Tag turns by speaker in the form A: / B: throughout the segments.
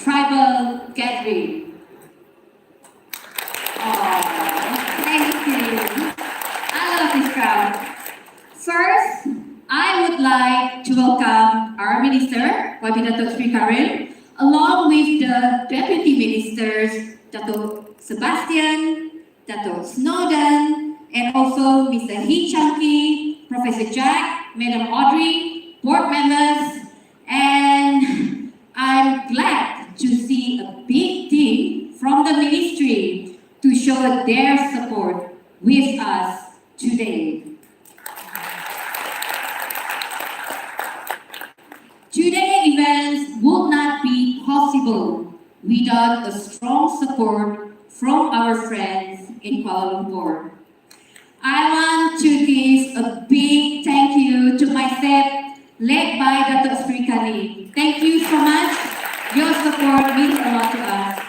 A: tribal gathering. Oh, thank you. I love this crowd. First, I would like to welcome our Minister, YB Datuk Sri Karim, along with the Deputy Ministers, Datuk Sebastian, Datuk Snowden, and also Mr. Hee Chunky, Professor Jack, Madam Audrey, board members, and I'm glad to see a big team from the ministry to show their support with us today. Today's events would not be possible without a strong support from our friends in Kuala Lumpur. I want to give a big thank you to my SEP, led by Datuk Sri Kali. Thank you so much. Your support means a lot to us.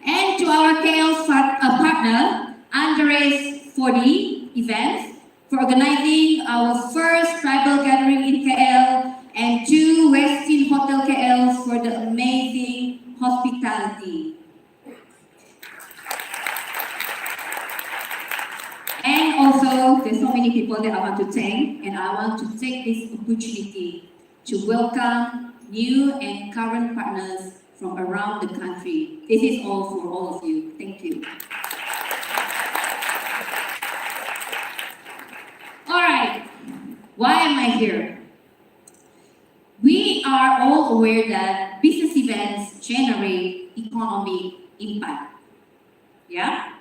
A: And to our KL partner, Andres 40 Events, for organizing our first tribal gathering in KL, and to Westin Hotel KL for the amazing hospitality. And also, there's so many people that I want to thank, and I want to take this opportunity to welcome new and current partners from around the country. This is all for all of you. Thank you. All right, why am I here? We are all aware that business events generate economic impact. Yeah?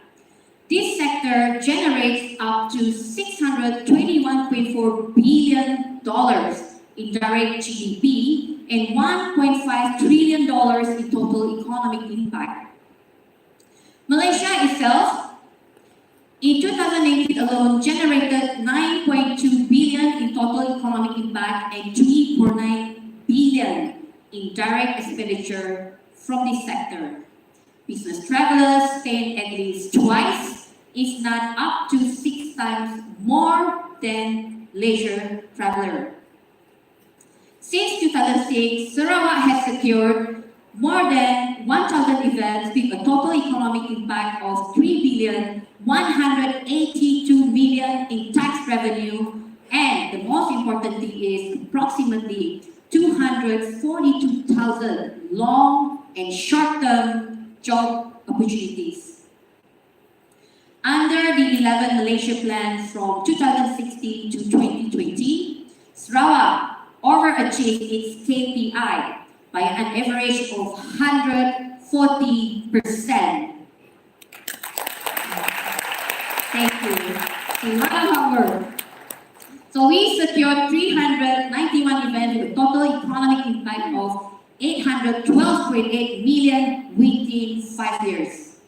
A: This sector generates up to $621.4 billion in direct GDP and $1.5 trillion in total economic impact. Malaysia itself, in 2018 alone, generated 9.2 billion in total economic impact and 3.9 billion in direct expenditure from this sector. Business travelers spend at least twice, if not up to 6 times more than leisure traveler. Since 2006, Sarawak has secured more than 1,000 events with a total economic impact of 3,182 million in tax revenue, and the most important thing is approximately 242,000 long and short-term job opportunities. Under the 11 Malaysia Plan from 2016 to 2020, Sarawak overachieved its KPI by an average of 140%. Thank you. A lot of hard work. So we secured 391 events with a total economic impact of 812.8 million within 5 years.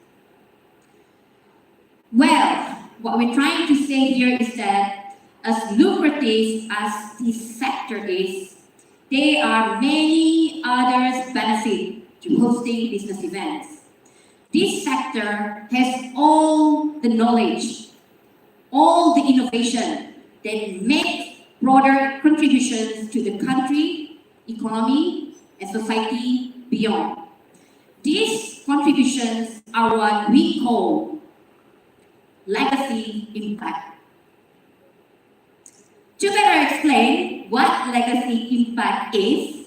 A: Well, what we're trying to say here is that as lucrative as this sector is, there are many others benefit to hosting business events. This sector has all the knowledge, all the innovation that make broader contributions to the country, economy, and society beyond. These contributions are what we call legacy impact. To better explain what legacy impact is,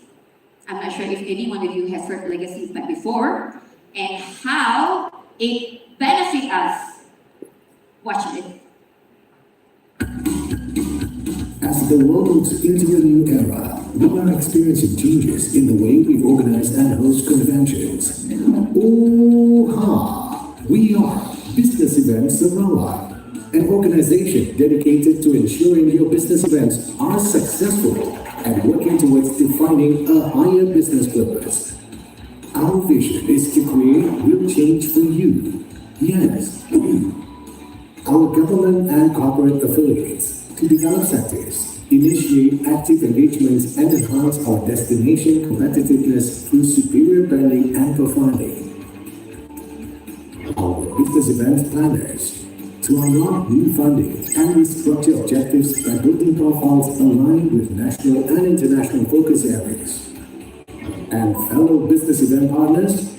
A: I'm not sure if any one of you has heard legacy impact before, and how it benefits us. Watch it.
B: As the world moves into a new era, we are experiencing changes in the way we organize and host conventions. Oh-ha! We are Business Events Sarawak, an organization dedicated to ensuring your business events are successful and working towards defining a higher business purpose. Our vision is to create real change for you. Yes, you. Our government and corporate affiliates to develop sectors, initiate active engagements and enhance our destination competitiveness through superior branding and profiling. Our business event planners to unlock new funding and restructure objectives by building profiles aligned with national and international focus areas. And fellow business event partners,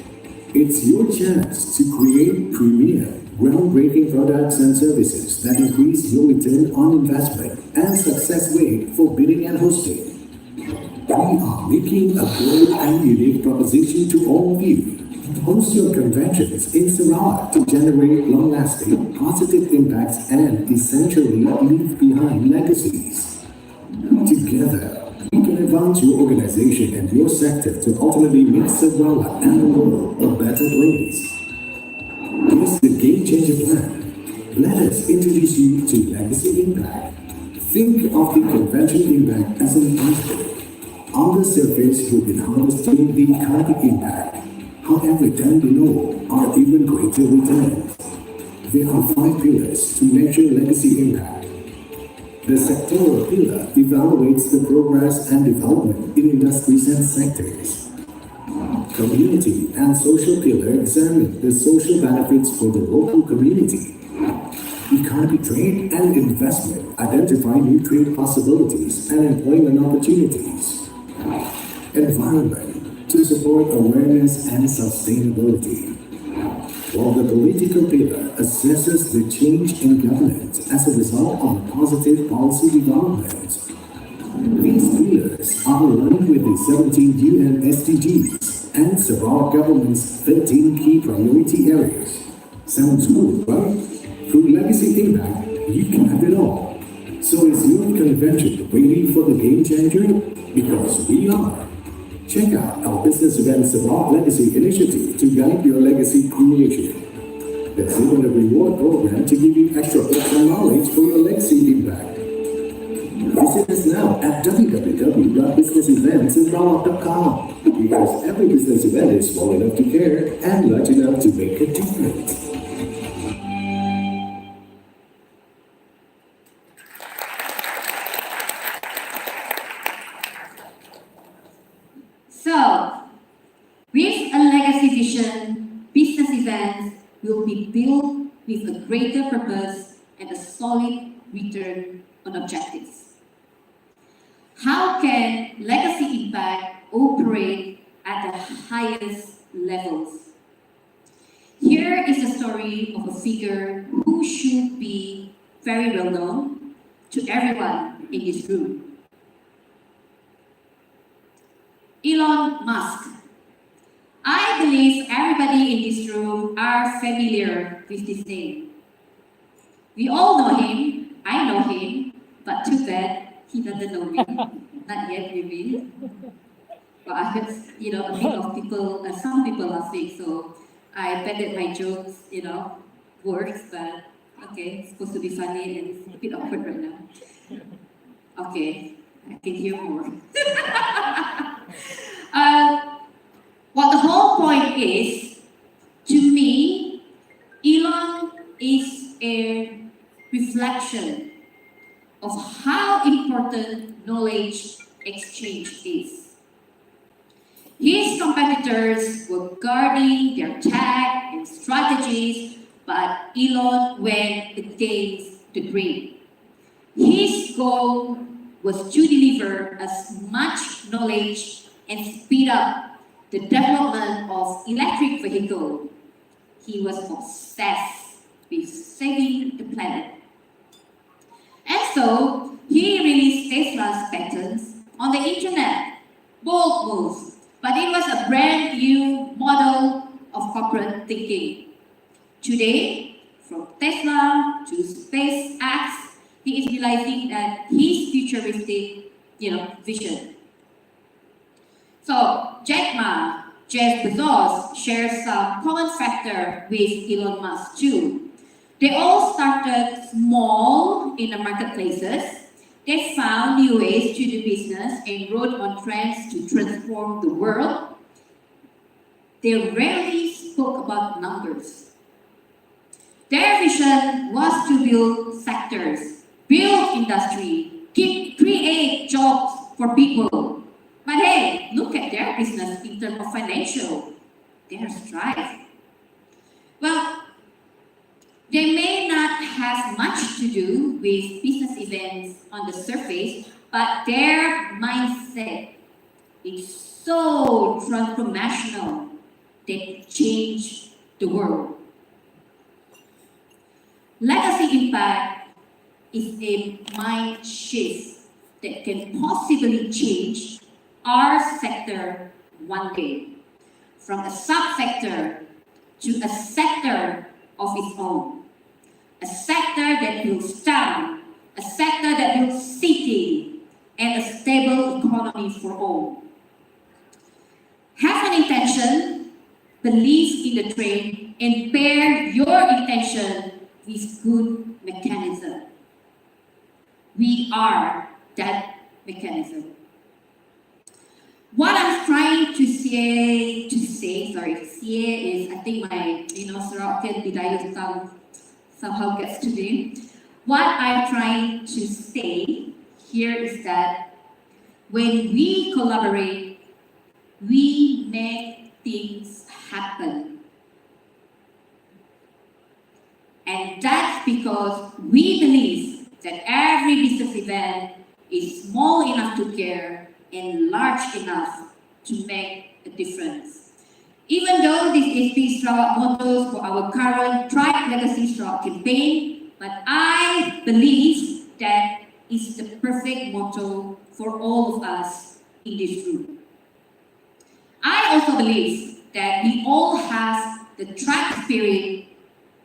B: it's your chance to create premier, groundbreaking products and services that increase your return on investment and success rate for bidding and hosting. We are making a bold and unique proposition to all of you. Host your conventions in Sarawak to generate long-lasting, positive impacts and essentially leave behind legacies. Together, we can advance your organization and your sector to ultimately make Sarawak and the world a better place. Here's the Game Changer Plan. Let us introduce you to Legacy Impact. Think of the convention impact as an iceberg. On the surface, you've been harvesting the economic impact. However, down below are even greater returns. There are 5 pillars to measure legacy impact. The sectoral pillar evaluates the progress and development in industries and sectors. Community and social pillar examine the social benefits for the local community. Economic trade and investment identify new trade possibilities and employment opportunities. Environment to support awareness and sustainability. While the political pillar assesses the change in governance as a result of positive policy development. These pillars are aligned with the 17 UN SDGs and Sarawak government's 13 key priority areas. Sounds good, right? Through Legacy Impact, you can have it all. So is your convention ready for the game changer? Because we are. Check out our business event Sarawak Legacy Initiative to guide your legacy creation. There's even a reward program to give you extra personal knowledge for your legacy impact. Visit us now at www.businesseventsarawak.com because every business event is small enough to care and large enough to make a difference.
A: So, with a legacy vision, business events will be built with a greater purpose and a solid return on objectives. How can legacy impact operate at the highest levels? Here is a story of a figure who should be very well known to everyone in this room. Elon Musk. I believe everybody in this room are familiar with this name. We all know him, I know him, but too bad he doesn't know me. Not yet, maybe. But I heard, a bit of people, some people laughing, so I appended my jokes, words, but okay, it's supposed to be funny and it's a bit awkward right now. Okay, I can hear more. Well, the whole point is, to me, Elon is a reflection of how important knowledge exchange is. His competitors were guarding their tech and strategies, but Elon went against the grain. His goal was to deliver as much knowledge and speed up the development of electric vehicle. He was obsessed with saving the planet. And so, he released Tesla's patents on the internet. Bold move, but it was a brand new model of corporate thinking. Today, from Tesla to SpaceX, he is realizing that his futuristic, vision. So, Jack Ma, Jeff Bezos shares some common factor with Elon Musk too. They all started small in the marketplaces. They found new ways to do business and rode on trends to transform the world. They rarely spoke about numbers. Their vision was to build sectors, build industry, create jobs for people. But hey, look at their business in terms of financial. They are strive. Well, they may not have much to do with business events on the surface, but their mindset is so transformational that it changed the world. Legacy impact is a mind shift that can possibly change our sector one day, from a subsector to a sector of its own. A sector that builds town, a sector that builds city, and a stable economy for all. Have an intention, believe in the trade, and pair your intention with good mechanism. We are that mechanism. What I'm trying to say is, I think my, Sarawakian Bidayah somehow gets to me. What I'm trying to say here is that when we collaborate, we make things happen. And that's because we believe that every business event is small enough to care and large enough to make a difference. Even though this is the Sarawak motto for our current Tribe Legacy Sarawak campaign, but I believe that it's the perfect motto for all of us in this room. I also believe that we all have the tribe spirit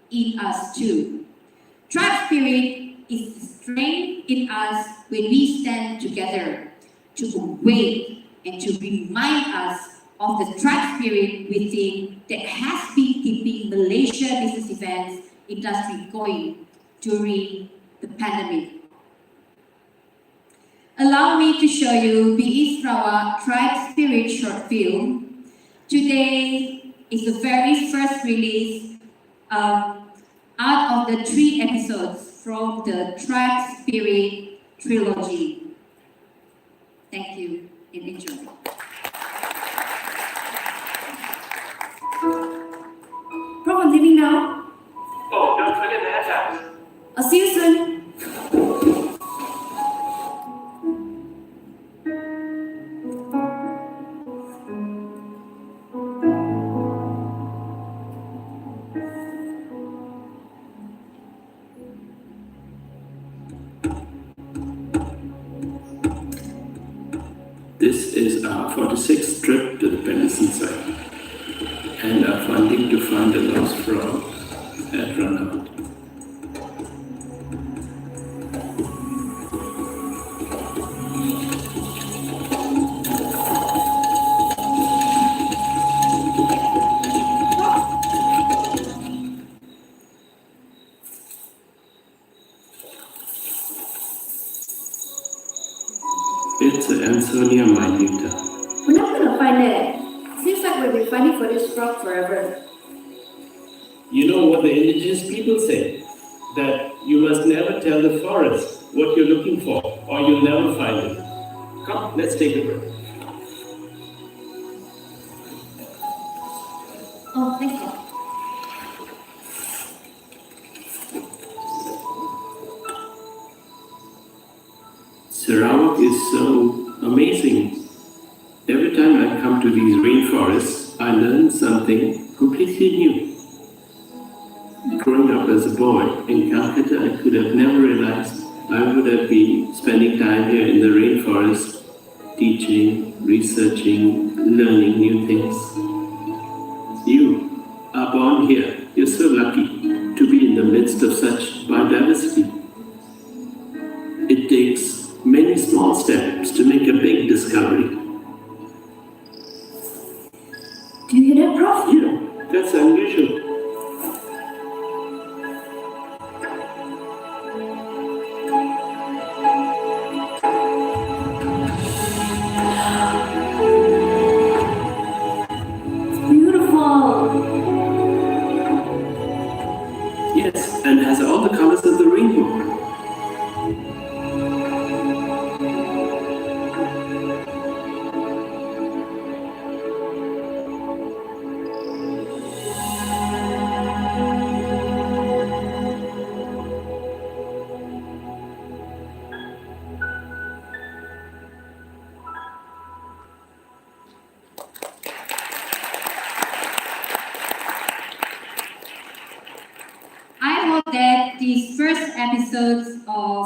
A: in us too. Tribe spirit is the strength in us when we stand together to awake and to remind us of the tribe spirit within that has been keeping Malaysia business events industry going during the pandemic. Allow me to show you BESarawak Tribe Spirit short film. Today is the very first release out of the 3 episodes from the Tribe Spirit trilogy. Thank you and enjoy.
C: Prof, I'm leaving now.
D: Oh, don't forget the hashtags.
C: I'll see you soon.
D: This is our 46th trip to the Penison site, and our funding to find the lost frog had run out. It's an Ansonia minuta.
C: We're not gonna find it. Seems like we've been finding for this frog forever.
D: You know what the indigenous people say? That you must never tell the forest what you're looking for, or you'll never find it. Come, let's take a break.
C: Oh, thank you.
D: Sarawak is so amazing. Every time I come to these rainforests, I learn something completely new. Growing up as a boy in Calcutta, I could have never realized I would have been spending time here in the rainforest, teaching, researching, learning new things. You are born here. You're so lucky to be in the midst of such biodiversity. It takes many small steps to make a big discovery.
C: Do you hear that, Prof?
D: Yeah, that's unusual.
C: Beautiful.
D: Yes, and has all the colors of the rainbow.
A: these first episodes of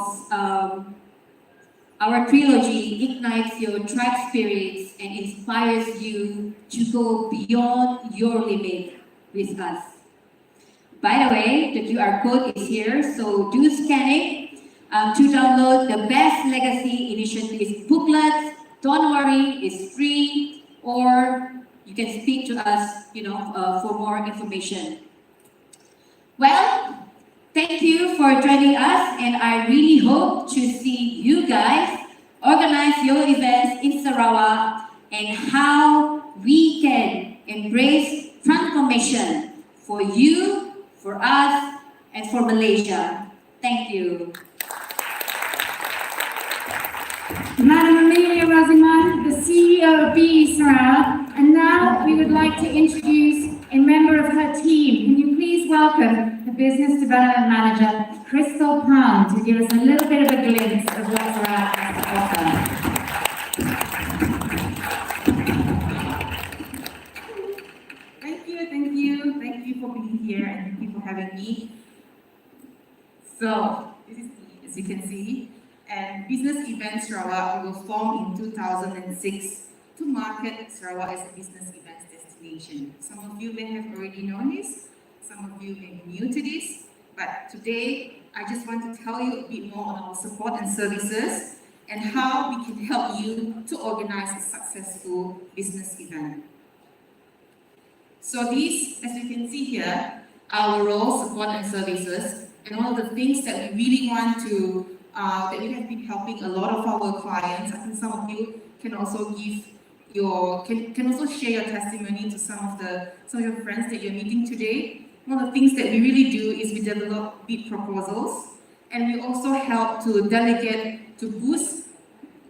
A: our trilogy ignites your tribe spirits and inspires you to go beyond your limit with us. By the way, the QR code is here, so do scan it to download the Best Legacy Initiatives booklet. Don't worry, it's free, or you can speak to us, for more information. Well, thank you for joining us, and I really hope to see you guys organize your events in Sarawak and how we can embrace transformation for you, for us, and for Malaysia. Thank you.
E: Madam Amelia Raziman, the CEO of BESarawak, and now we would like to introduce a member of her team. Can you please welcome the Business Development Manager, Crystal Palm, to give us a little bit of a glimpse of what Sarawak has to offer.
F: Thank you for being here and thank you for having me. So, this is me, as you can see, and Business Events Sarawak was formed in 2006 to market Sarawak as a business events destination. Some of you may have already known this, some of you may be new to this, but today I just want to tell you a bit more on our support and services and how we can help you to organize a successful business event. So these, as you can see here, our roles, support and services, and one of the things that we really want to, that we have been helping a lot of our clients. I think some of you can also give can also share your testimony to some of your friends that you're meeting today. One of the things that we really do is we develop bid proposals, and we also help to boost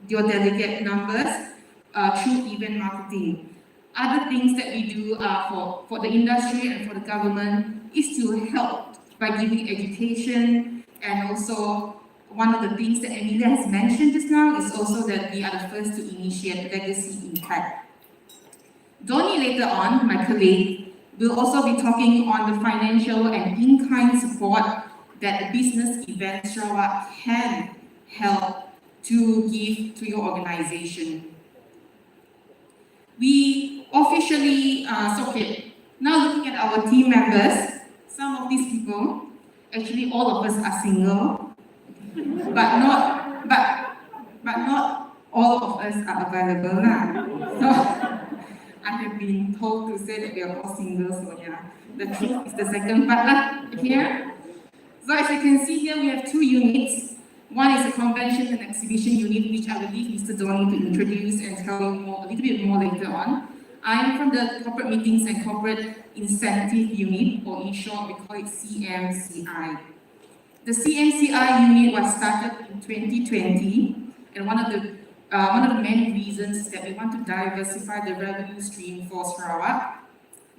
F: your delegate numbers through event marketing. Other things that we do for the industry and for the government is to help by giving education, and also one of the things that Amelia has mentioned just now is also that we are the first to initiate legacy impact. Donnie later on, my colleague, will also be talking on the financial and in-kind support that the Business Events Sarawak can help to give to your organization. We officially, now looking at our team members, some of these people, actually all of us are single, but not all of us are available now. So I have been told to say that we are all single, so yeah, the truth is the second part here. So as you can see here, we have two units. One is a convention and exhibition unit, which I will leave Mr. Donnie to introduce and tell you a little bit more later on. I am from the Corporate Meetings and Corporate Incentive Unit, or in short, we call it CMCI. The CMCI unit was started in 2020, and one of the main reasons that we want to diversify the revenue stream for Sarawak,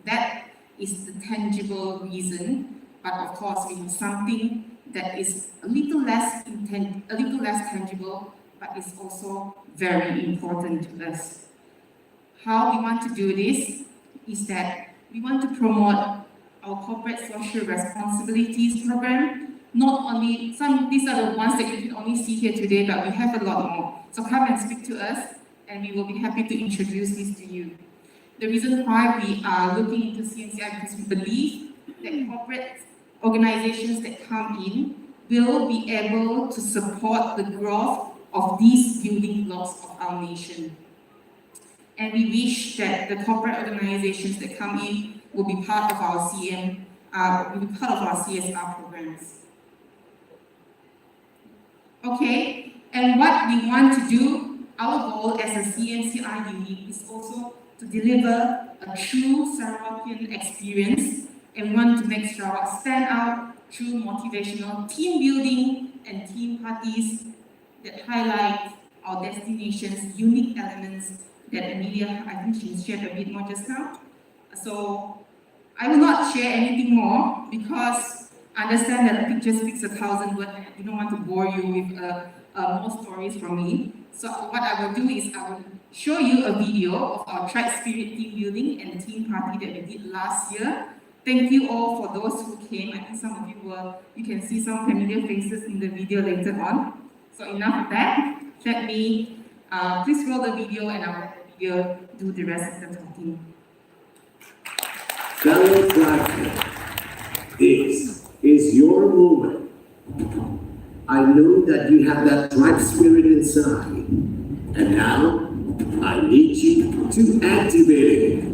F: that is the tangible reason, but of course we have something that is a little less tangible, but is also very important to us. How we want to do this is that we want to promote our corporate social responsibilities program. Not only these are the ones that you can only see here today, but we have a lot more. So come and speak to us, and we will be happy to introduce this to you. The reason why we are looking into CMCI because we believe that corporate organizations that come in will be able to support the growth of these building blocks of our nation. And we wish that the corporate organizations that come in will be part of our CSR programs. Okay, and what we want to do, our goal as a CMCI unit is also to deliver a true Sarawakian experience and want to make Sarawak stand out through motivational team building and team parties that highlight our destination's unique elements that Amelia, I think she shared a bit more just now. So I will not share anything more because I understand that a picture speaks 1,000 words and I don't want to bore you with more stories from me. So what I will do is I will show you a video of our Tribe Spirit team building and team party that we did last year Thank you all for those who came. I think some of you can see some familiar faces in the video later on. So enough of that. Let me please roll the video and I'll let the video do the rest of the talking.
B: Fellow tribesmen, this is your moment. I know that you have that tribe spirit inside. And now, I need you to activate it.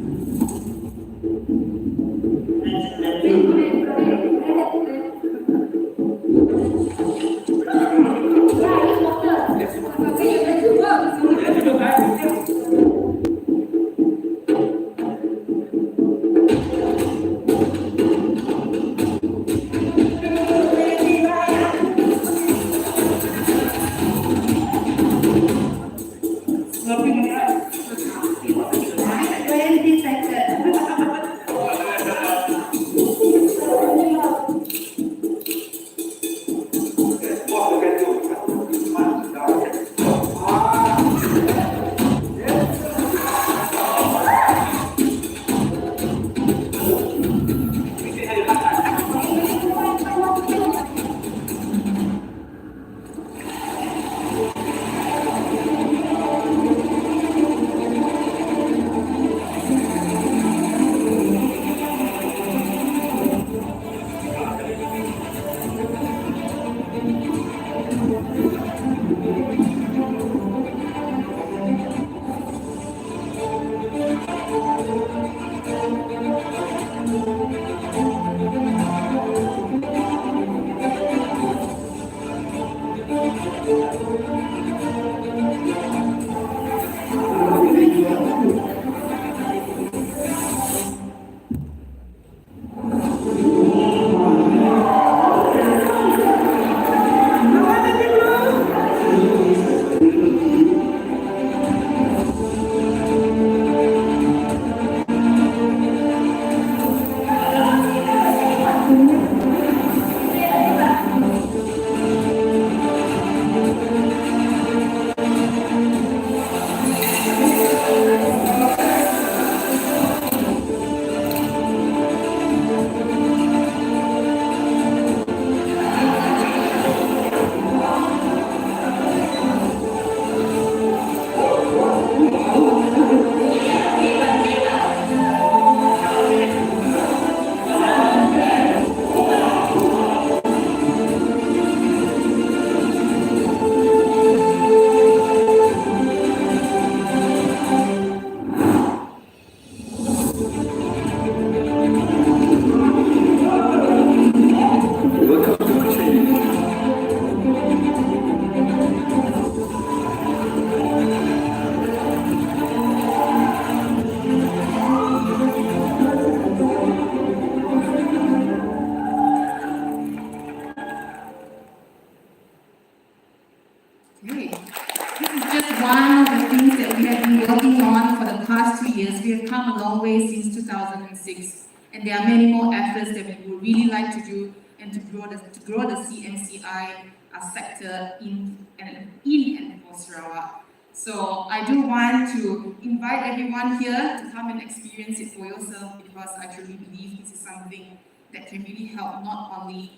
F: one of the things that we have been working on for the past 2 years. We have come a long way since 2006, and there are many more efforts that we would really like to do and to grow the CMCI sector in and for Sarawak. So I do want to invite everyone here to come and experience it for yourself, because I truly believe this is something that can really help not only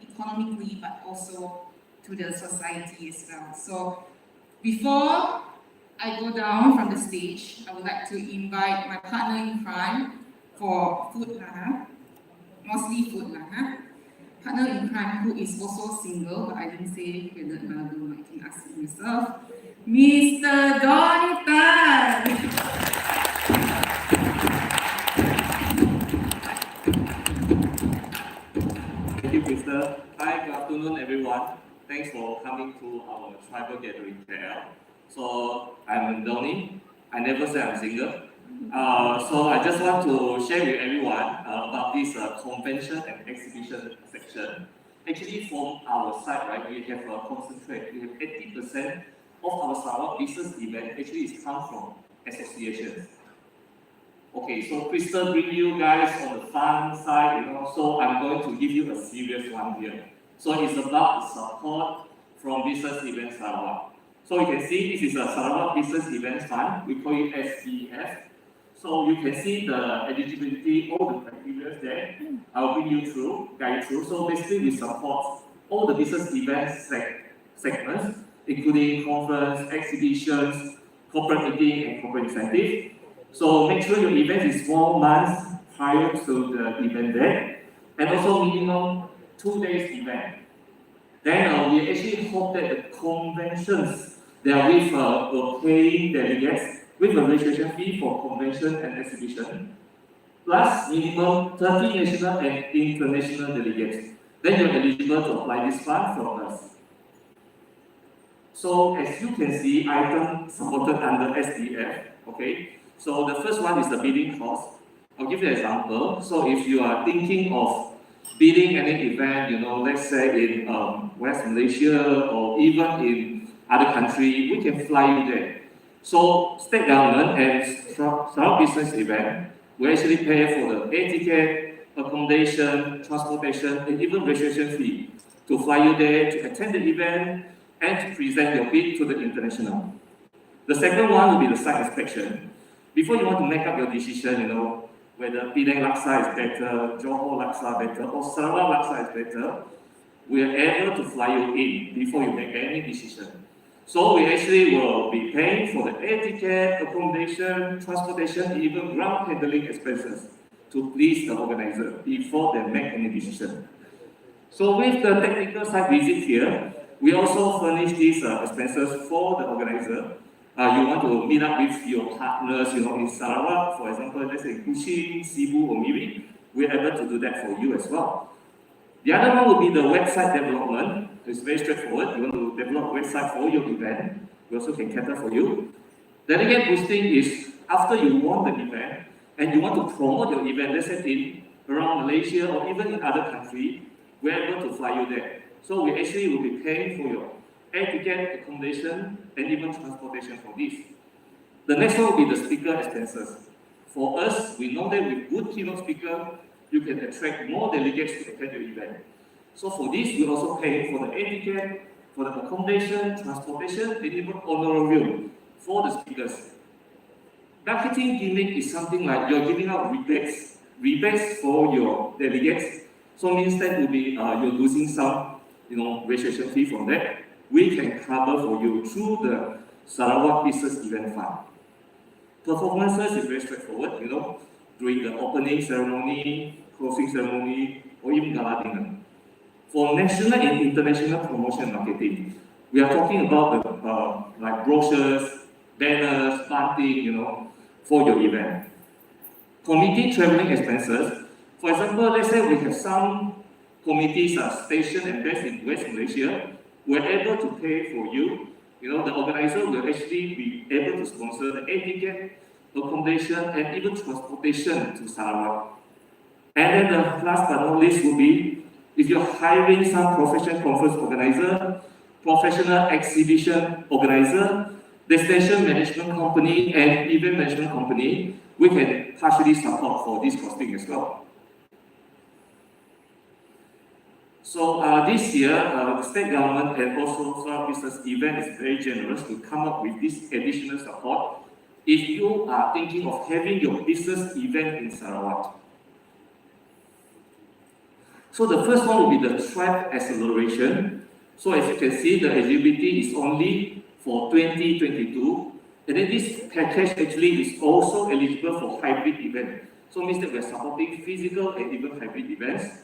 F: economically but also to the society as well. So before I go down from the stage, I would like to invite my partner in crime for food, mostly food, partner in crime who is also single, but I didn't say whether Malcolm, I can ask him yourself, Mr. Donny Tan.
G: Thank you, Krista. Hi, good afternoon, everyone. Thanks for coming to our tribal gathering KL. So, I'm Donny. I never say I'm single. So, I just want to share with everyone about this convention and exhibition section. Actually, from our side, right, we have concentrate. We have 80% of our Sarawak business event actually is come from associations. Okay, so Krista bring you guys on the fun side, so I'm going to give you a serious one here. So it's about the support from Business Event Sarawak. So you can see this is a Sarawak Business Event Fund, we call it SBF. So you can see the eligibility, all the criteria there. I'll bring you through, guide you through. So basically, we support all the business events segments, including conference, exhibitions, corporate meeting, and corporate incentive. So make sure your event is 4 months prior to the event date, and also minimum 2 days event. Then we actually hope that the conventions that are with paying delegates with a registration fee for convention and exhibition, plus minimum 30 national and international delegates. Then you're eligible to apply this fund from us. So as you can see, items supported under SDF, okay? So the first one is the bidding cost. I'll give you an example. So if you are thinking of bidding any event, let's say in West Malaysia or even in other country, we can fly you there. So state government and Sarawak business event will actually pay for the air ticket, accommodation, transportation, and even registration fee to fly you there to attend the event and to present your bid to the international. The second one will be the site inspection. Before you want to make up your decision, whether Penang Laksa is better, Johor Laksa better, or Sarawak Laksa is better, we are able to fly you in before you make any decision. So we actually will be paying for the air ticket, accommodation, transportation, even ground handling expenses to please the organizer before they make any decision. So with the technical site visit here, we also furnish these expenses for the organizer. You want to meet up with your partners, in Sarawak, for example, let's say Kuching, Cebu, or Miri, we're able to do that for you as well. The other one will be the website development. It's very straightforward. You want to develop a website for your event, we also can cater for you. Delegate boosting is after you won the event and you want to promote your event, let's say in around Malaysia or even in other countries, we're able to fly you there. So we actually will be paying for your air ticket, accommodation, and even transportation for this. The next one will be the speaker expenses. For us, we know that with good keynote speaker, you can attract more delegates to attend your event. So for this, we also pay for the air ticket, for the accommodation, transportation, and even honorarium for the speakers. Marketing gimmick is something like you're giving out rebates for your delegates. So means that will be you're losing some, registration fee from that. We can cover for you through the Sarawak Business Event Fund. Performances is very straightforward, during the opening ceremony, closing ceremony, or even gala dinner. For national and international promotion and marketing, we are talking about the like brochures, banners, bunting, for your event. Committee traveling expenses. For example, let's say we have some committees are stationed and based in West Malaysia. We're able to pay for you. The organizer will actually be able to sponsor the air ticket, accommodation, and even transportation to Sarawak. And then the last but not least will be if you're hiring some professional conference organizer, professional exhibition organizer, destination management company, and event management company, we can partially support for this costing as well. So this year, the state government and also Sarawak Business Event is very generous to come up with this additional support if you are thinking of having your business event in Sarawak. So the first one will be the Tribe Acceleration. So as you can see, the eligibility is only for 2022. And then this package actually is also eligible for hybrid event. So it means that we are supporting physical and even hybrid events.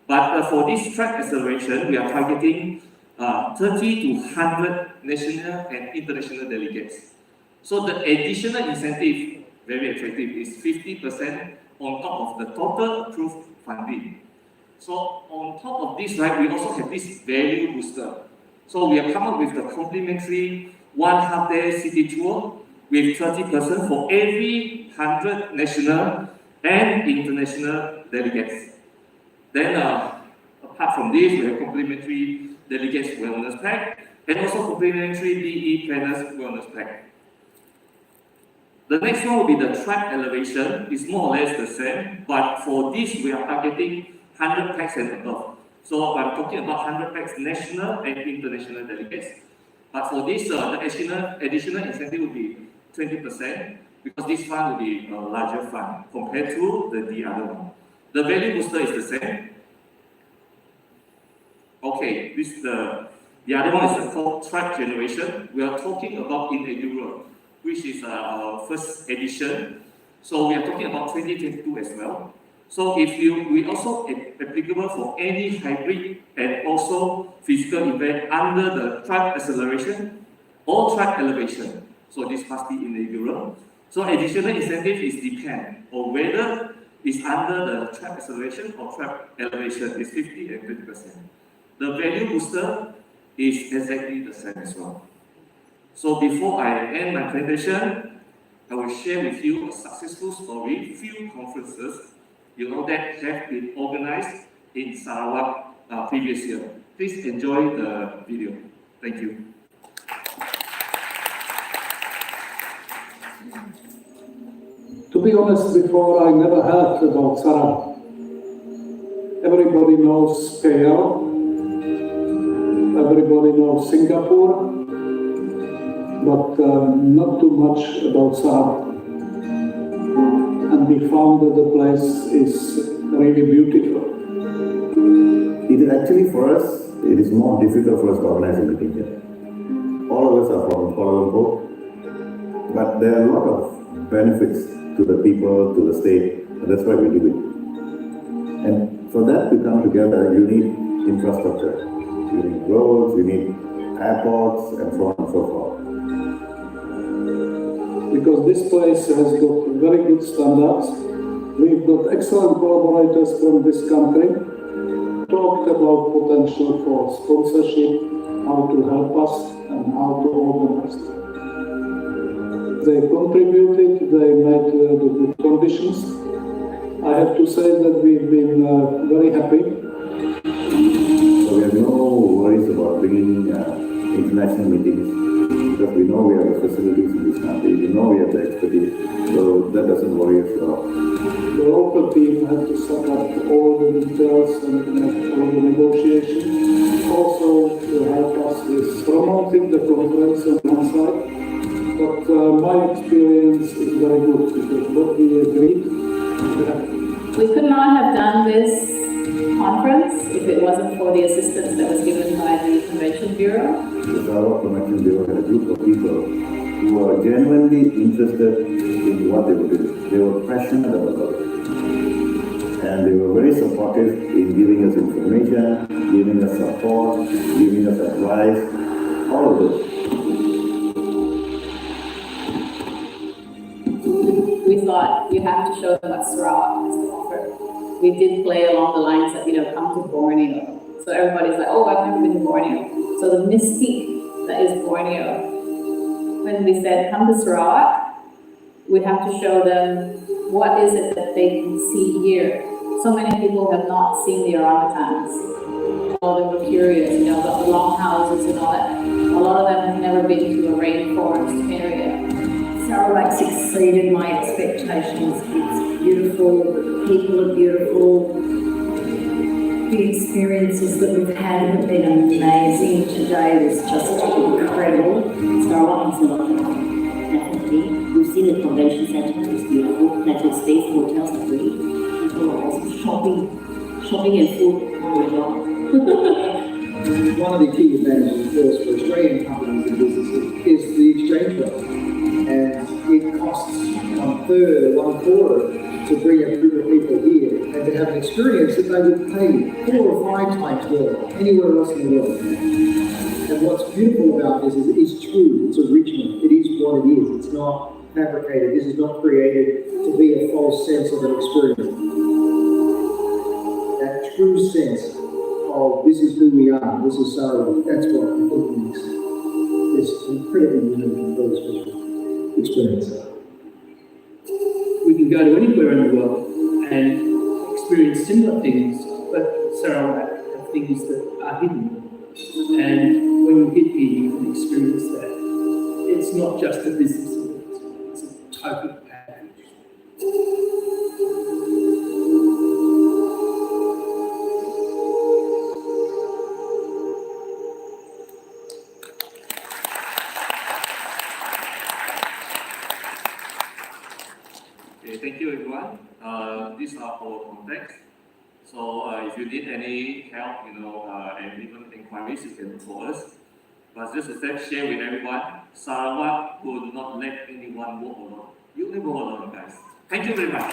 G: But for this Tribe Acceleration, we are targeting 30 to 100 national and international delegates. So the additional incentive, very attractive, is 50% on top of the total approved funding. So on top of this, right, we also have this value booster. So we have come up with the complimentary 1-half-day city tour with 30% for every 100 national and international delegates. Then, apart from this, we have complimentary delegates wellness pack and also complimentary DE planners wellness pack. The next one will be the Tribe Elevation. It's more or less the same, but for this, we are targeting 100 packs and above. So I'm talking about 100 packs national and international delegates. But for this, the additional incentive will be 20%. because this fund will be a larger fund compared to the other one. The value booster is the same. Okay, the other one is called Track Generation. We are talking about inaugural, which is our first edition. So we are talking about 2022 as well. So we also applicable for any hybrid and also physical event under the track acceleration or track elevation. So this must be inaugural. So additional incentive is depend on whether it's under the track acceleration or track elevation is 50 and 20%. The value booster is exactly the same as well. So before I end my presentation, I will share with you a successful story, few conferences, that have been organized in Sarawak previous year. Please enjoy the video. Thank you.
H: To be honest, before I never heard about Sarawak. Everybody knows KL, everybody knows Singapore, but not too much about Sarawak. And we found that the place is really beautiful.
B: It is actually for us, it is more difficult for us to organize a meeting here. All of us are from Kuala Lumpur, but there are a lot of benefits to the people, to the state, and that's why we do it. And for that to come together, you need infrastructure. You need roads, you need airports, and so on and so forth.
H: Because this place has got very good standards. We've got excellent collaborators from this country, talked about potential for sponsorship, how to help us and how to organize. They contributed, they made the good conditions. I have to say that we've been very happy.
B: So we have no worries about bringing international meetings. Because we know we have the facilities in this country, we know we have the expertise, so that doesn't worry us at all.
H: The local team had to set up all the details and all the negotiations. Also to help us with promoting the conference on one side. But my experience is very good because what we agreed.
I: We could not have done this conference if it wasn't for the assistance that was given by the Convention Bureau.
B: The Sarawak Convention Bureau had a group of people who were genuinely interested in what they were doing. They were passionate about it. And they were very supportive in giving us information, giving us support, giving us advice, all of this.
I: We thought you have to show them what Sarawak has to offer. We did play along the lines that, come to Borneo. So everybody's like, oh, I've never been to Borneo. So the mystique that is Borneo, when we said, come to Sarawak, we have to show them what is it that they can see here. So many people have not seen the orangutans. All they were curious, the long houses and all that. A lot of them have never been to a rainforest area.
C: Sarawak's exceeded my expectations. It's beautiful, the people are beautiful. The experiences that we've had have been amazing. Today was just incredible.
J: Sarawak is a lot of fun, definitely. We've seen the convention center, it's beautiful. Plateau stays, the hotels are great. People are also shopping and food all the way long.
K: One of the key advantages, of course, for Australian companies and businesses is the exchange rate. And it costs 1/3 or 1/4 to bring a group of people here and to have an experience that they would pay 4 or 5 times more anywhere else in the world. And what's beautiful about this is it's true, it's original, it is what it is, it's not fabricated, this is not created to be a false sense of an experience. That true sense of this is who we are, this is Sarawak, that's what I think makes this incredibly unique and very special experience.
L: We can go to anywhere in the world and experience similar things, but Sarawak have things that are hidden. And when you get here, you can experience that. It's not just a business event, it's a total package.
G: Okay, thank you everyone. These are our contacts. So if you need any help, and even inquiries, you can call us. But just to share with everyone, Sarawak will not let anyone walk alone. You never walk alone, guys. Thank you very much.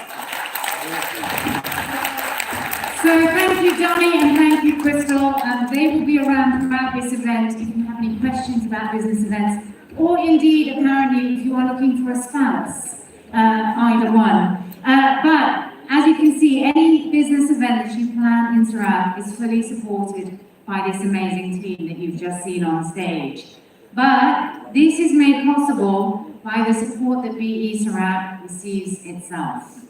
E: So thank you, Johnny, and thank you, Crystal. They will be around throughout this event if you have any questions about business events, or indeed, apparently, if you are looking for a spouse, either one. But as you can see, any business event that you plan in Sarawak is fully supported by this amazing team that you've just seen on stage. But this is made possible by the support that BESarawak receives itself.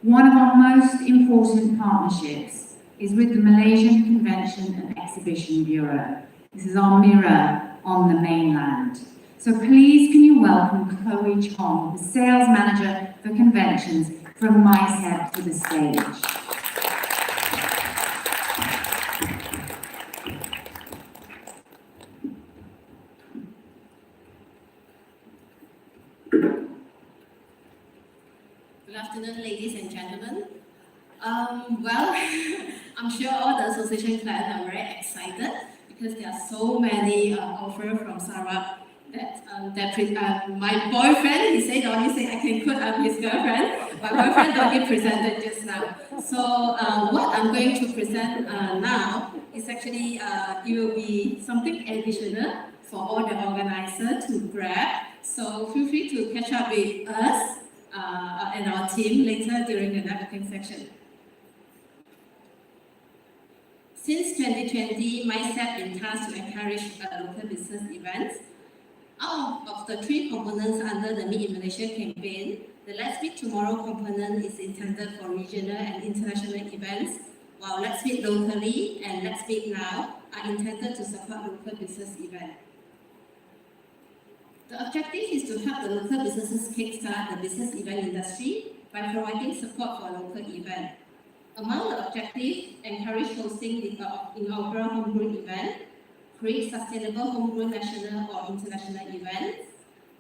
E: One of our most important partnerships is with the Malaysian Convention and Exhibition Bureau. This is our mirror on the mainland. So please can you welcome Chloe Chong, the Sales Manager for Conventions from MySeb, to the stage.
M: Good afternoon, ladies and gentlemen. Well, I'm sure all the association clients are very excited because there are so many offers from Sarawak that my boyfriend, he only said I can quote his girlfriend. My boyfriend already presented just now. So what I'm going to present now is actually it will be something additional for all the organizers to grab. So feel free to catch up with us and our team later during the networking section. Since 2020, MySeb been tasked to encourage local business events. Out of the 3 components under the Meet in Malaysia campaign, the Let's Meet Tomorrow component is intended for regional and international events, while Let's Meet Locally and Let's Meet Now are intended to support local business events. The objective is to help the local businesses kickstart the business event industry by providing support for local events. Among the objectives, encourage hosting the inaugural homegrown event, create sustainable homegrown national or international events,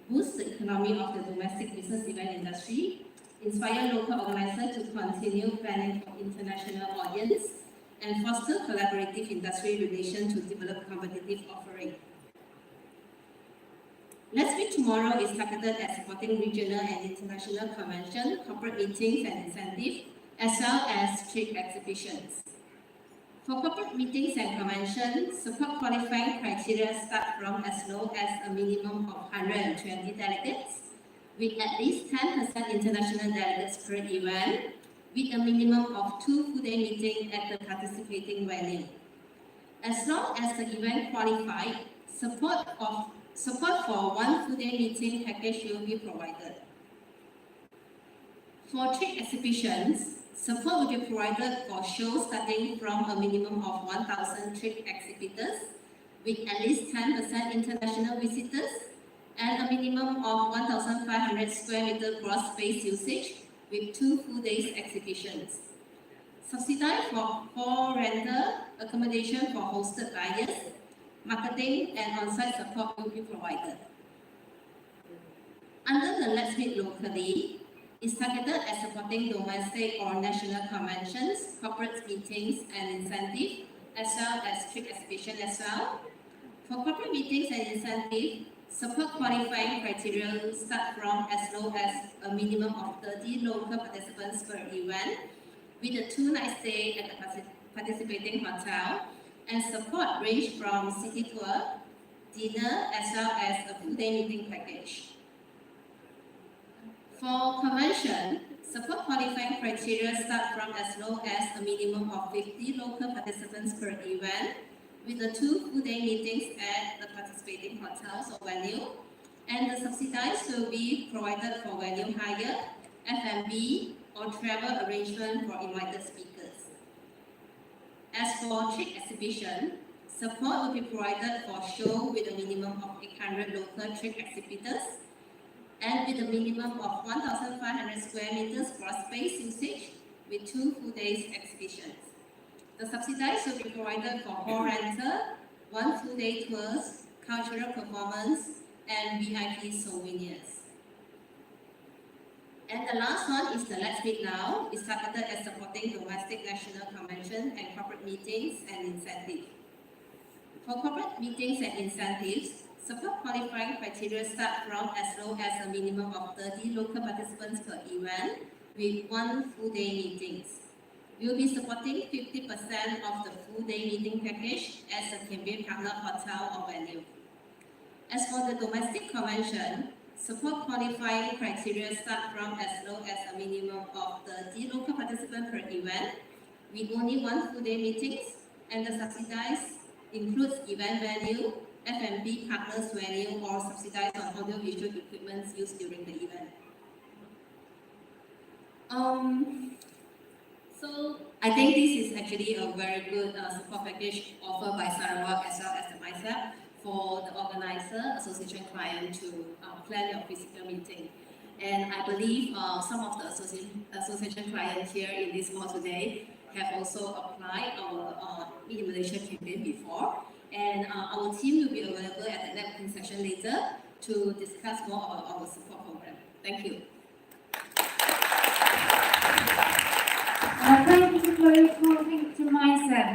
M: boost the economy of the domestic business event industry, inspire local organizers to continue planning for international audience, and foster collaborative industry relations to develop competitive offerings. Let's Meet Tomorrow is targeted at supporting regional and international conventions, corporate meetings and incentives, as well as trade exhibitions. For corporate meetings and conventions, support qualifying criteria start from as low as a minimum of 120 delegates, with at least 10% international delegates per event, with a minimum of 2 full-day meetings at the participating venue. As long as the event qualified, support for 1 full-day meeting package will be provided. For trade exhibitions, support will be provided for shows starting from a minimum of 1,000 trade exhibitors, with at least 10% international visitors, and a minimum of 1,500 square meter gross space usage, with 2 full days exhibitions. Subsidized for hall rental, accommodation for hosted buyers, marketing and on-site support will be provided. Under the Let's Meet Locally, is targeted at supporting domestic or national conventions, corporate meetings and incentives, as well as trade exhibition as well. For corporate meetings and incentives, support qualifying criteria start from as low as a minimum of 30 local participants per event, with a 2-night stay at the participating hotel, and support range from city tour, dinner, as well as a full-day meeting package. For convention, support qualifying criteria start from as low as a minimum of 50 local participants per event, with the 2 full-day meetings at the participating hotels or venue, and the subsidized will be provided for venue hire, F&B, or travel arrangement for invited speakers. As for trade exhibition, support will be provided for show with a minimum of 800 local trade exhibitors, and with a minimum of 1,500 square meters gross space usage, with 2 full days exhibitions. The subsidized will be provided for hall rental, 1 full-day tours, cultural performance, and VIP souvenirs. And the last one is the Let's Meet Now. It's targeted at supporting domestic national convention and corporate meetings and incentives. For corporate meetings and incentives, support qualifying criteria start from as low as a minimum of 30 local participants per event with 1 full-day meetings. We will be supporting 50% of the full-day meeting package as a campaign partner hotel or venue. As for the domestic convention, support qualifying criteria start from as low as a minimum of 30 local participants per event with only 1 full-day meetings, and the subsidized includes event venue, F&B partners venue, or subsidized on audio-visual equipment used during the event. So I think this is actually a very good support package offered by Sarawak as well as the MySap for the organizer, association client to plan your physical meeting. And I believe some of the association clients here in this hall today have also applied our Meet in Malaysia campaign before. And our team will be available at the networking session later to discuss more about our support program. Thank you.
E: Thank you for talking to MySap.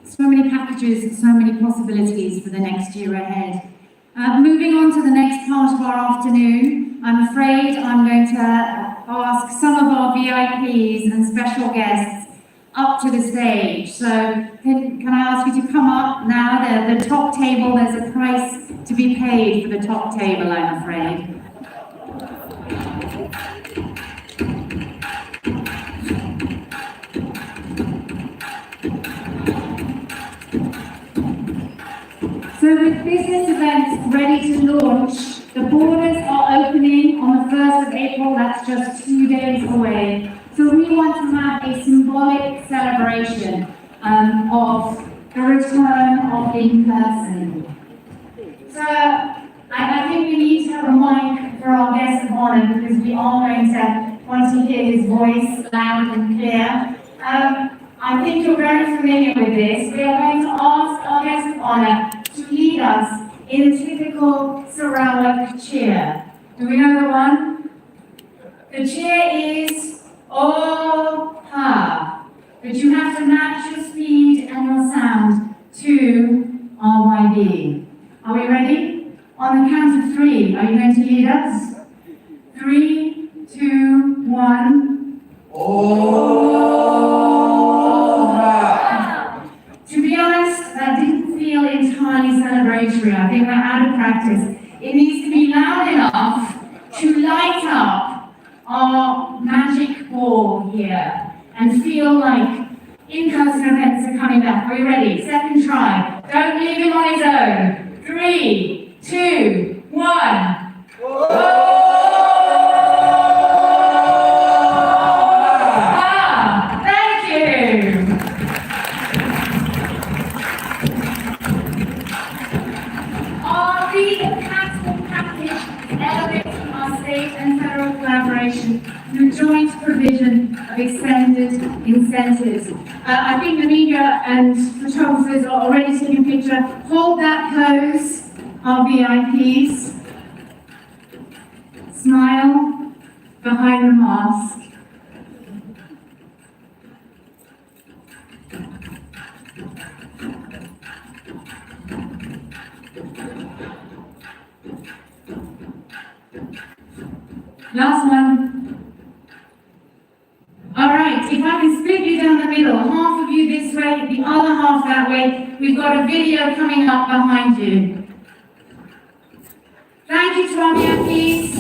E: So many packages, so many possibilities for the next year ahead. Moving on to the next part of our afternoon, I'm afraid I'm going to ask some of our VIPs and special guests up to the stage. So can I ask you to come up now? The top table, there's a price to be paid for the top table, I'm afraid. So with business events ready to launch, the borders are opening on the 1st of April, that's just 2 days away. So we want to have a symbolic celebration of the return of in-person. So I think we need to have a mic for our guest of honor because we are going to want to hear his voice loud and clear. I think you're very familiar with this. We are going to ask our guest of honor to lead us in typical Sarawak cheer. Do we know the one? The cheer is Oh Ha, but you have to match your speed and your sound to RYB. Are we ready? On the count of 3, are you going to lead us? 3, 2, 1. Oh Ha! To be honest, that didn't feel entirely celebratory. I think we're out of practice. It needs to be loud enough to light up our magic ball here and feel like in-person events are coming back. Are you ready? Second try. Don't leave him on his own. 3, 2, 1. Thank you. Our re-enhancement package elevates our state and federal collaboration through joint provision of extended incentives. I think the media and photographers are already taking a picture. Hold that pose, our VIPs. Smile behind the mask. Last one. All right, if I can split you down the middle, half of you this way, the other half that way. We've got a video coming up behind you. Thank you to our VIPs.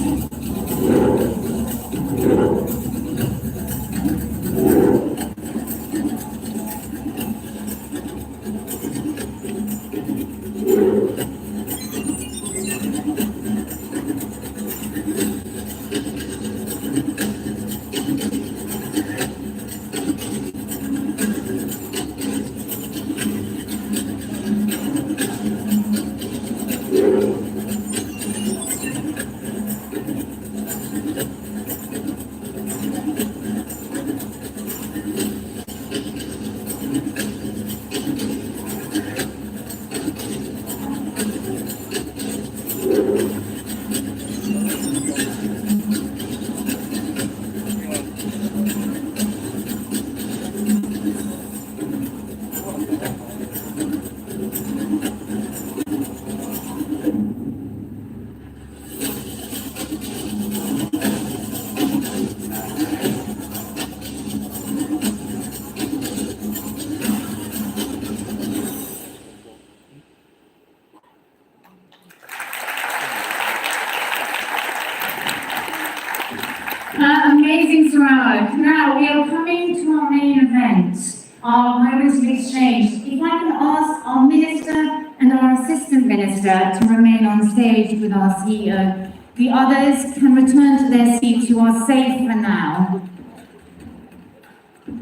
E: Amazing, Sarawak. Now we are coming to our main event, our Moments of Exchange. If I can ask our Minister and our Assistant Minister to remain on stage with our CEO, the others can return to their seats. You are safe for now.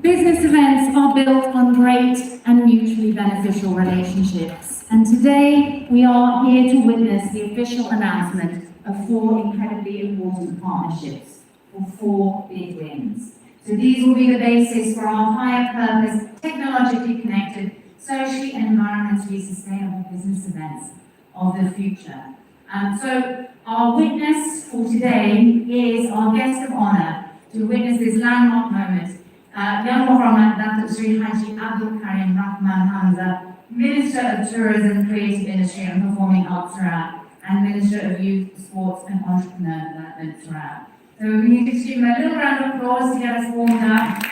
E: Business events are built on great and mutually beneficial relationships. And today we are here to witness the official announcement of 4 incredibly important partnerships for 4 big wins. So these will be the basis for our higher purpose, technologically connected, socially and environmentally sustainable business events of the future. So our witness for today is our guest of honor to witness this landmark moment. Yang Muhammad Datuk Sri Haji Abdul Karim Rahman Hamza, Minister of Tourism, Creative Industry and Performing Arts Sarawak, and Minister of Youth, Sports and Entrepreneur Development Sarawak. So we need to give him a little round of applause to get us warmed up.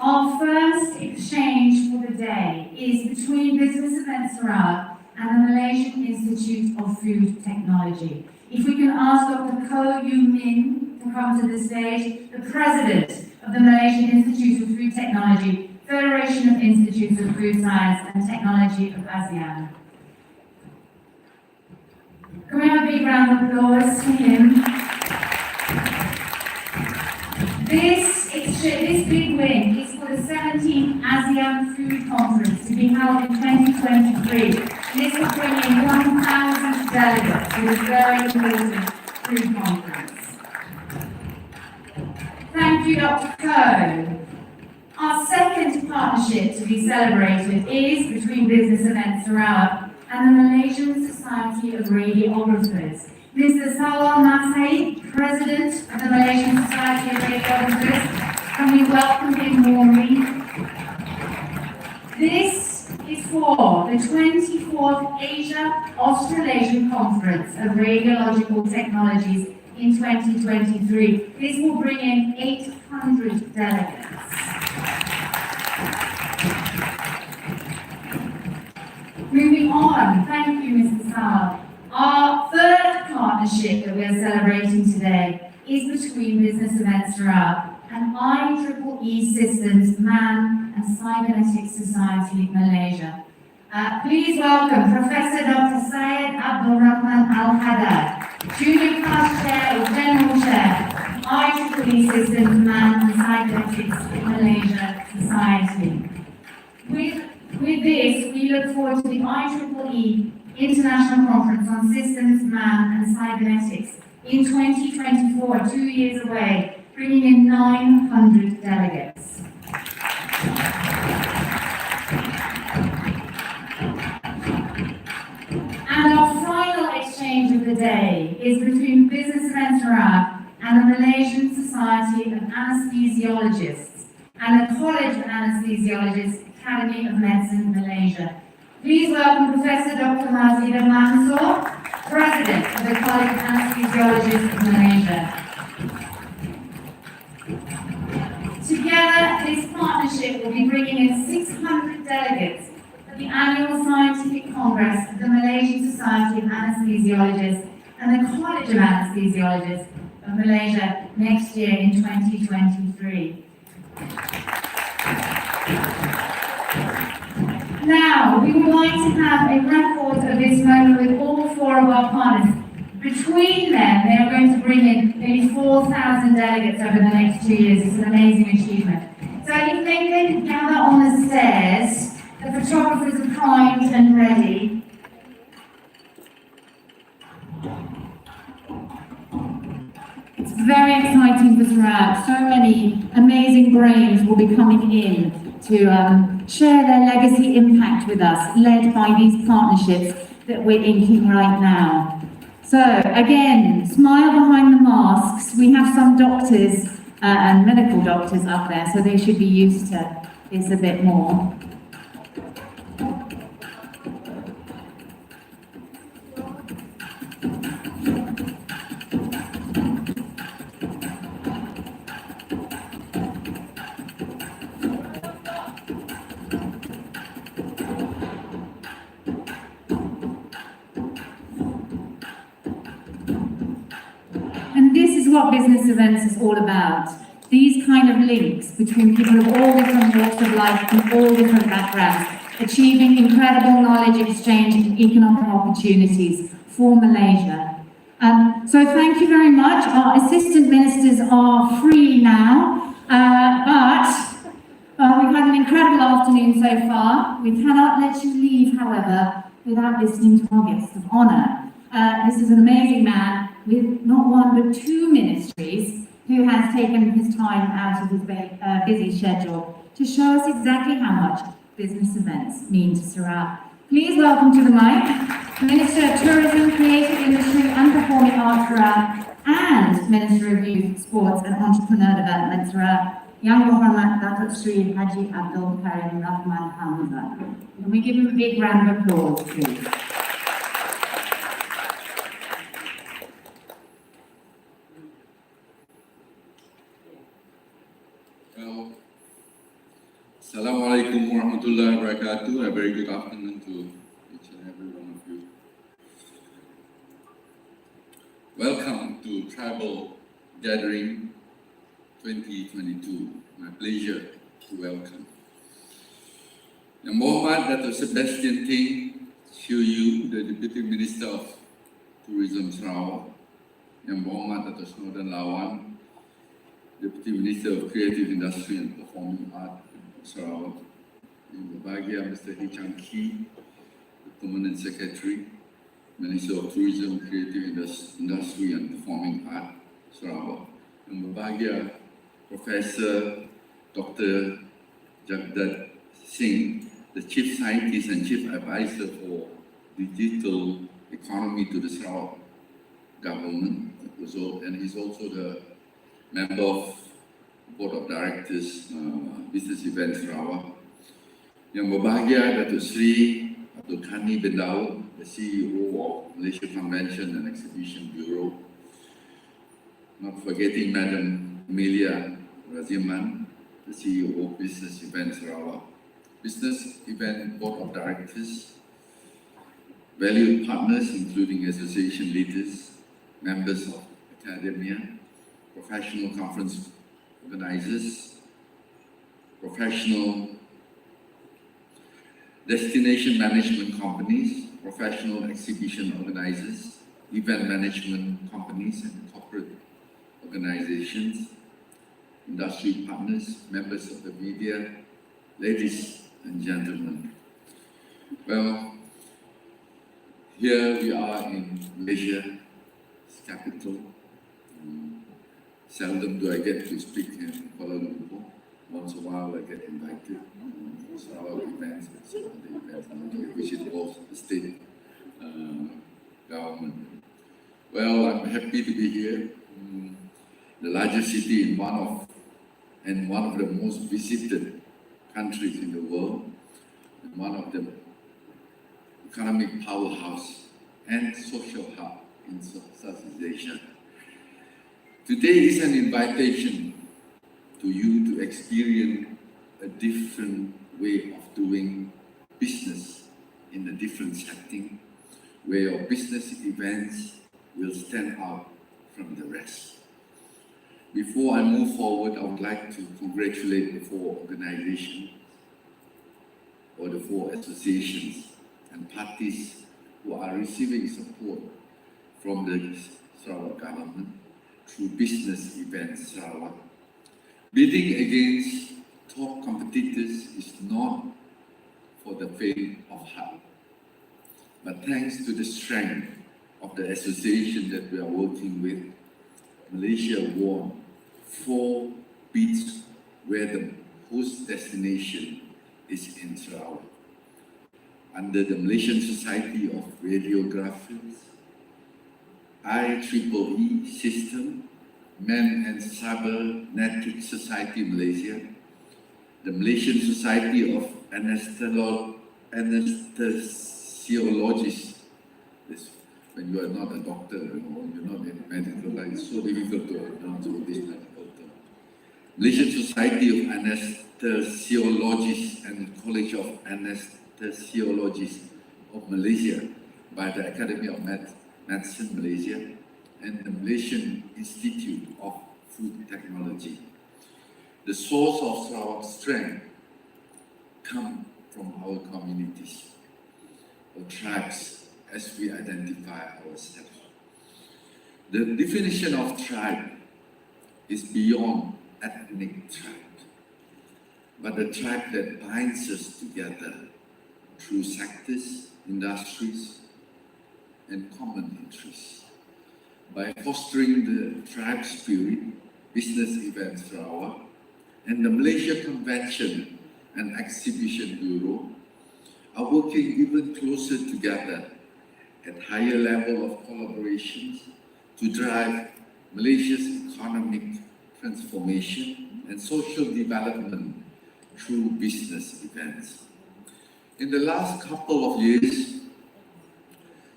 E: Our first exchange for the day is between Business Events Sarawak and the Malaysian Institute of Food Technology. If we can ask Dr. Ko Yu Min to come to the stage, the President of the Malaysian Institute of Food Technology, Federation of Institutes of Food Science and Technology of ASEAN. Can we have a big round of applause for him? This big win is for the 17th ASEAN Food Conference to be held in 2023. This will bring in 1,000 delegates to this very important food conference. Thank you, Dr. Ko. Our second partnership to be celebrated is between Business Events Sarawak and the Malaysian Society of Radiographers. Mr. Sawal Masai, President of the Malaysian Society of Radiographers, can we welcome him warmly? This is for the 24th Asia Australasian Conference of Radiological Technologies in 2023. This will bring in 800 delegates. Moving on, thank you, Mr. Sawal. Our third partnership that we are celebrating today is between Business Events Sarawak and IEEE Systems Man and Cybernetics Society Malaysia. Please welcome Professor Dr. Syed Abdul Rahman Al-Haddad, Junior Class Chair or General Chair, IEEE Systems Man and Cybernetics Malaysia Society. With this, we look forward to the IEEE International Conference on Systems, Man and Cybernetics in 2024, 2 years away, bringing in 900 delegates. And our final exchange of the day is between Business Events Sarawak and the Malaysian Society of Anesthesiologists and the College of Anesthesiologists, Academy of Medicine, Malaysia. Please welcome Professor Dr. Mazida Mansour, President of the College of Anesthesiologists of Malaysia. Together, this partnership will be bringing in 600 delegates for the annual Scientific Congress of the Malaysian Society of Anesthesiologists and the College of Anesthesiologists of Malaysia next year in 2023. Now, we would like to have a record of this moment with all 4 of our partners. Between them, they are going to bring in nearly 4,000 delegates over the next 2 years. It's an amazing achievement. So if they can gather on the stairs, the photographers are primed and ready. It's very exciting for Sarawak. So many amazing brains will be coming in to share their legacy impact with us, led by these partnerships that we're inking right now. So again, smile behind the masks. We have some doctors and medical doctors up there, so they should be used to this a bit more. what business events is all about. These kind of links between people of all different walks of life and all different backgrounds, achieving incredible knowledge exchange and economic opportunities for Malaysia. So thank you very much. Our assistant ministers are free now, but we've had an incredible afternoon so far. We cannot let you leave, however, without listening to our guest of honour. This is an amazing man with not one but two ministries who has taken his time out of his busy schedule to show us exactly how much business events mean to Sarawak. Please welcome to the mic Minister of Tourism, Creative Industry and Performing Arts Sarawak and Minister of Youth, Sports and Entrepreneur Development Sarawak, Yang Berhormat Datuk Sri Haji Abdul Karim Rahman Hamzah. Can we give him a big round of applause, please?
N: Well, Assalamualaikum warahmatullahi wabarakatuh. A very good afternoon to each and every one of you. Welcome to Tribal Gathering 2022. My pleasure to welcome. Yang Berhormat Datuk Sebastian Ting, Yu, the Deputy Minister of Tourism Sarawak. Yang Berhormat Datuk Snowden Lawan, Deputy Minister of Creative Industry and Performing Art Sarawak. Yang berbahagia Mr. Hee Chang Kee, the Permanent Secretary, Minister of Tourism, Creative Industry and Performing Art Sarawak. Yang berbahagia Professor Dr. Jagdat Singh, the Chief Scientist and Chief Advisor for Digital Economy to the Sarawak Government, and he's also the member of Board of Directors, Business Events Sarawak. Yang berbahagia Datuk Sri Abdul Ghani bin Daud, the CEO of Malaysia Convention and Exhibition Bureau. Not forgetting Madam Amelia Raziman, the CEO of Business Events Sarawak. Business Event Board of Directors, valued partners including association leaders, members of academia, professional conference organizers, professional destination management companies, professional exhibition organizers, event management companies and corporate organizations, industry partners, members of the media, ladies and gentlemen. Well, here we are in Malaysia, capital. Seldom do I get to speak in Kuala Lumpur. Once in a while I get invited to Sarawak events and some other events, which involves the state government. Well, I'm happy to be here. The largest city in one of the most visited countries in the world, and one of the economic powerhouse and social hub in Southeast Asia. Today is an invitation to you to experience a different way of doing business in a different setting, where your business events will stand out from the rest. Before I move forward, I would like to congratulate the 4 organizations or the 4 associations and parties who are receiving support from the Sarawak government through Business Events Sarawak. Bidding against top competitors is not for the faint of heart, but thanks to the strength of the association that we are working with, Malaysia won 4 bids where the host destination is in Sarawak. Under the Malaysian Society of Radiographers, IEEE system, Men and Cybernetic Society Malaysia, the Malaysian Society of Anesthesiologists. When you are not a doctor, you're not in medical line, it's so difficult to pronounce all these medical terms. Malaysian Society of Anesthesiologists and College of Anesthesiologists of Malaysia by the Academy of Medicine Malaysia, and the Malaysian Institute of Food Technology. The source of Sarawak's strength come from our communities, or tribes, as we identify ourselves. The definition of tribe is beyond ethnic tribe, but a tribe that binds us together through sectors, industries, and common interests. By fostering the tribe spirit, Business Events Sarawak and the Malaysia Convention and Exhibition Bureau are working even closer together at higher level of collaborations to drive Malaysia's economic transformation and social development through business events. In the last couple of years,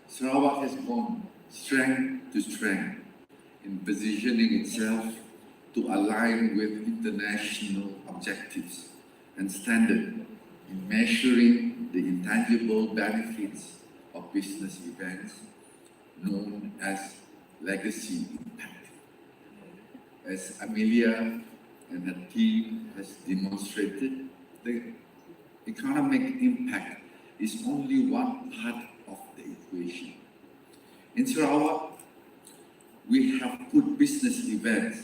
N: Sarawak has gone strength to strength in positioning itself to align with international objectives and standards in measuring the intangible benefits of business events known as legacy impact. As Amelia and her team has demonstrated, the economic impact is only one part of the equation. In Sarawak, we have put business events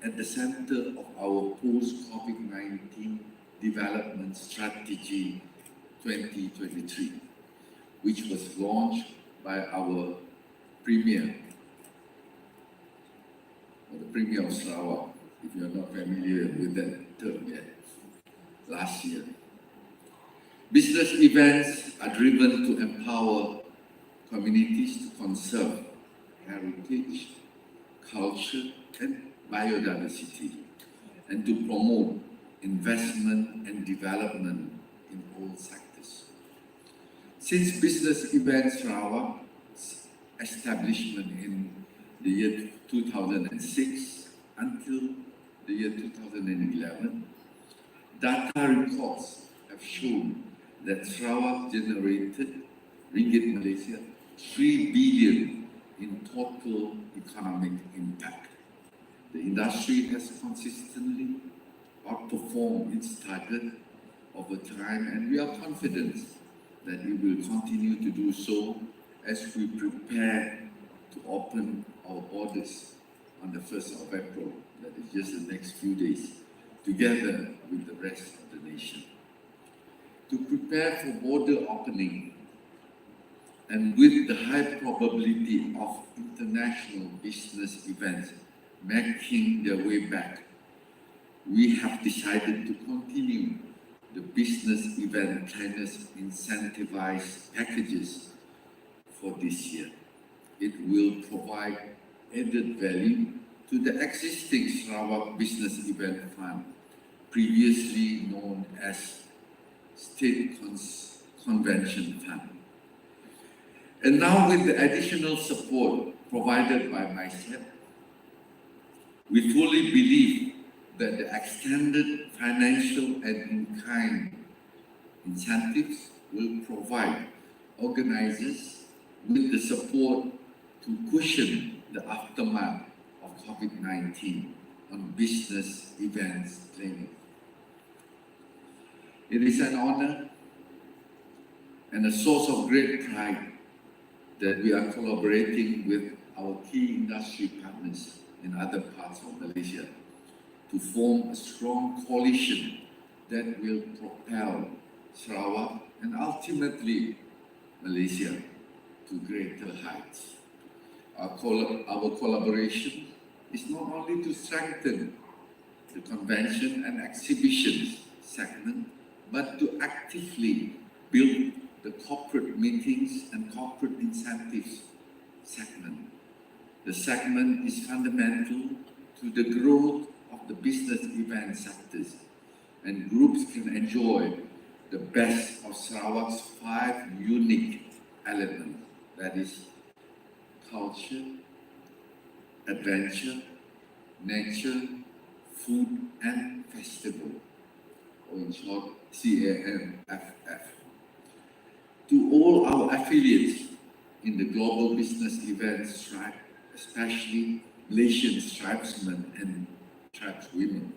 N: at the center of our post-COVID-19 development strategy 2023, which was launched by our Premier, or the Premier of Sarawak, if you are not familiar with that term yet, last year. Business events are driven to empower communities to conserve heritage, culture, and biodiversity, and to promote investment and development in all sectors. Since Business Events Sarawak's establishment in the year 2006 until the year 2011, data records have shown that Sarawak generated ringgit Malaysia 3 billion in total economic impact. The industry has consistently outperformed its target over time, and we are confident that it will continue to do so as we prepare to open our borders on the 1st of April, that is just the next few days, together with the rest of the nation. To prepare for border opening, and with the high probability of international business events making their way back, we have decided to continue the business event planners incentivized packages for this year. It will provide added value to the existing Sarawak Business Event Fund, previously known as State Convention Fund. And now with the additional support provided by myself, we fully believe that the extended financial and in-kind incentives will provide organizers with the support to cushion the aftermath of COVID-19 on business events planning. It is an honor and a source of great pride that we are collaborating with our key industry partners in other parts of Malaysia to form a strong coalition that will propel Sarawak and ultimately Malaysia to greater heights. Our collaboration is not only to strengthen the convention and exhibitions segment, but to actively build the corporate meetings and corporate incentives segment. The segment is fundamental to the growth of the business event sectors, and groups can enjoy the best of Sarawak's 5 unique elements, that is culture, adventure, nature, food, and festival, or in short, CAMFF. To all our affiliates in the Global Business Events Tribe, especially Malaysian tribesmen and tribeswomen.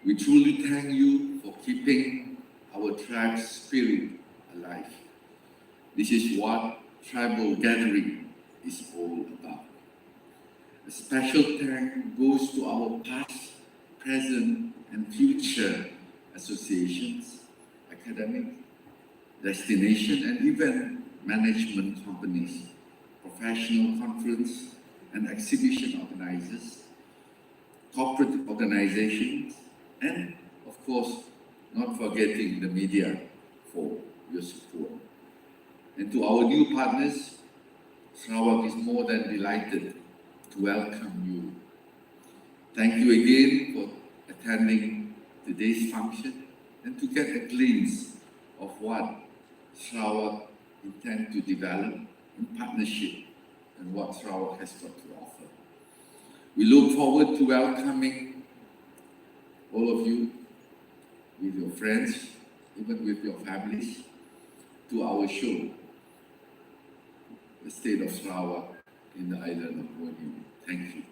N: We truly thank you for keeping our tribe's spirit alive. This is what tribal gathering is all about. A special thank goes to our past, present, and future associations, academic, destination, and event management companies, professional conference and exhibition organizers, corporate organizations, and of course, not forgetting the media for your support. And to our new partners, Sarawak is more than delighted to welcome you. Thank you again for attending today's function and to get a glimpse of what Sarawak intends to develop in partnership and what Sarawak has got to offer. We look forward to welcoming all of you with your friends, even with your families, to our show, The State of Sarawak in the island of Borneo. Thank you.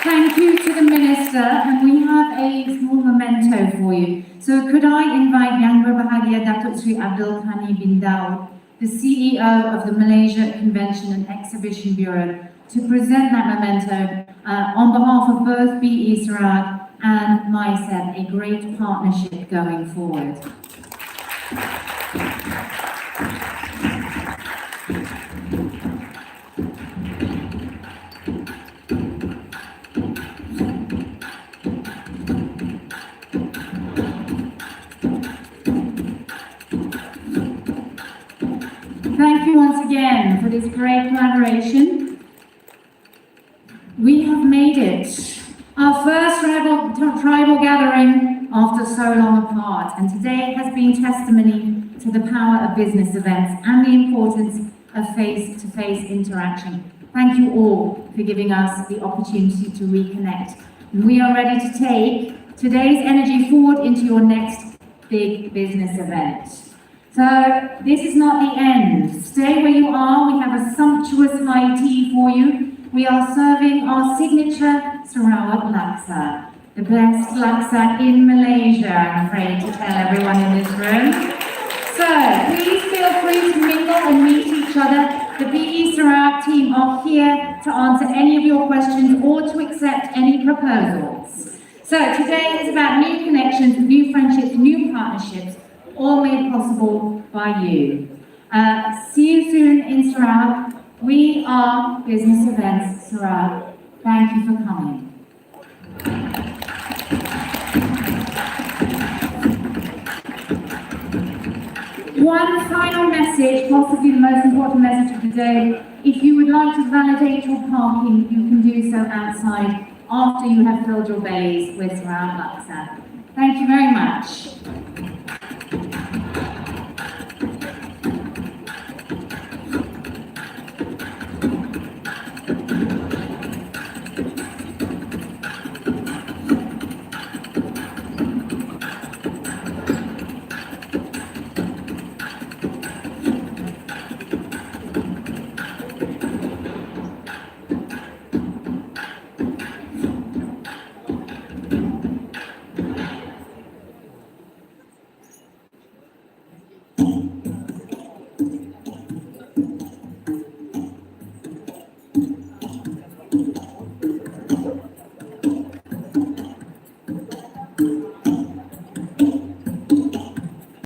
E: Thank you to the Minister, and we have a small memento for you. So could I invite Yang Berbahagia Datuk Sri Abdul Ghani bin Daud, the CEO of the Malaysia Convention and Exhibition Bureau, to present that memento on behalf of both BESarawak and MySEP, a great partnership going forward. Thank you once again for this great collaboration. We have made it. Our first tribal gathering after so long apart, and today has been testimony to the power of business events and the importance of face-to-face interaction. Thank you all for giving us the opportunity to reconnect. And we are ready to take today's energy forward into your next big business event. So this is not the end. Stay where you are. We have a sumptuous high tea for you. We are serving our signature Sarawak laksa, the best laksa in Malaysia, I'm afraid to tell everyone in this room. So please feel free to mingle and meet each other. The BESarawak team are here to answer any of your questions or to accept any proposals. So today is about new connections, new friendships, new partnerships, all made possible by you. See you soon in Sarawak. We are Business Events Sarawak. Thank you for coming. One final message, possibly the most important message of the day. If you would like to validate your parking, you can do so outside after you have filled your bellies with Sarawak laksa. Thank you very much.